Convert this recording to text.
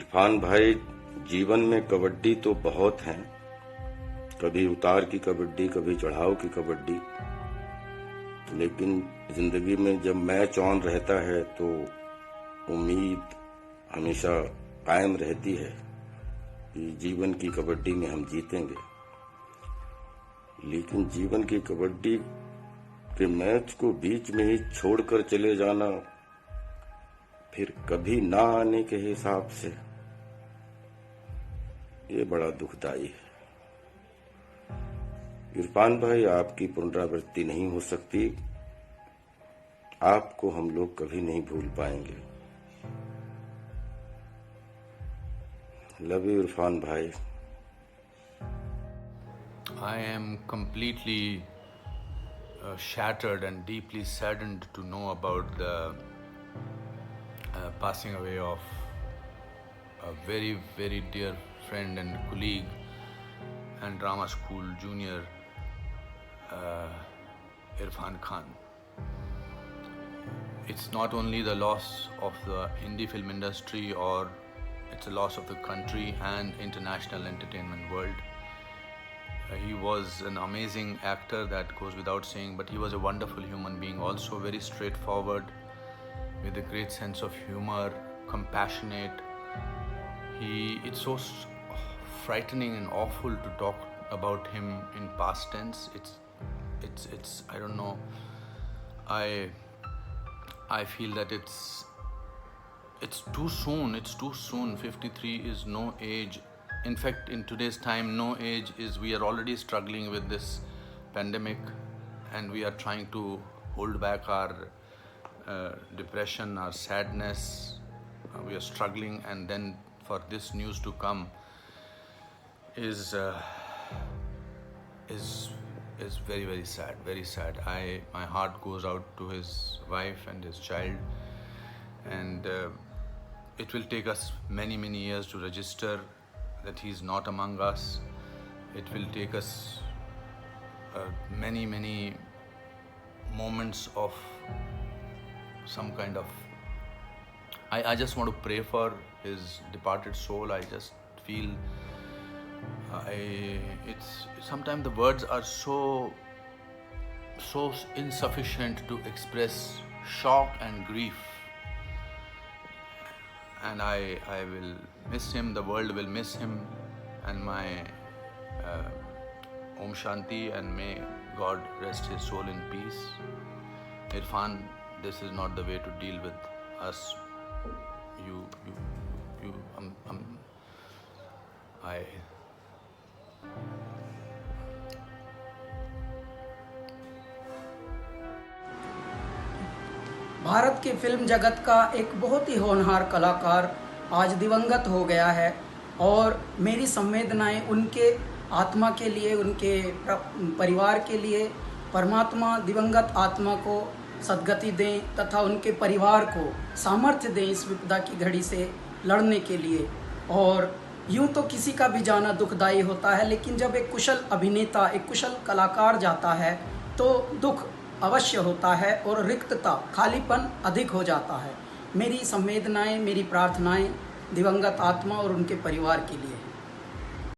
इरफान भाई, जीवन में कबड्डी तो बहुत हैं। कभी उतार की कबड्डी, कभी चढ़ाव की कबड्डी। लेकिन जिंदगी में जब मैच ऑन रहता है तो उम्मीद हमेशा कायम रहती है कि जीवन की कबड्डी में हम जीतेंगे। लेकिन जीवन की कबड्डी के मैच को बीच में ही छोड़कर चले जाना, फिर कभी ना आने के हिसाब से, ये बड़ा दुखदाई है। इरफान भाई, आपकी पुनरावृत्ति नहीं हो सकती। आपको हम लोग कभी नहीं भूल पाएंगे। लव यू इरफान भाई। I am completely shattered and deeply saddened to know about the passing away of a very, very dear friend and colleague and drama school junior, Irfan Khan. It's not only the loss of the Hindi film industry, or it's a loss of the country and international entertainment world. He was an amazing actor, that goes without saying, but he was a wonderful human being, also very straightforward, with a great sense of humor, compassionate. It's so frightening and awful to talk about him in past tense. It's I don't know. I feel that it's too soon. It's too soon. 53 is no age. In fact, in today's time, no age is. We are already struggling with this pandemic, and we are trying to hold back our depression, our sadness. We are struggling, and then for this news to come is very, very sad. Very sad. My heart goes out to his wife and his child, and it will take us many, many years to register that he's not among us. It will take us many, many moments of some kind of. I just want to pray for his departed soul. I just feel it's sometimes the words are so insufficient to express shock and grief. And I will miss him, the world will miss him, and my Om Shanti, and may God rest his soul in peace. Irfan, this is not the way to deal with us. Bharat की film जगत का एक बहुत ही होनहार कलाकार आज दिवंगत हो गया है, और मेरी संवेदनाएं उनके आत्मा के लिए, उनके परिवार के लिए। परमात्मा दिवंगत आत्मा को सद्गति दें तथा उनके परिवार को सामर्थ्य दें इस विपदा की घड़ी से लड़ने के लिए। और यूं तो किसी का भी जाना दुखदाई होता है, लेकिन जब एक कुशल अभिनेता, एक कुशल कलाकार जाता है तो दुख अवश्य होता है और रिक्तता, खालीपन अधिक हो जाता है। मेरी संवेदनाएं, मेरी प्रार्थनाएं दिवंगत आत्मा और उनके परिवार के लिए है।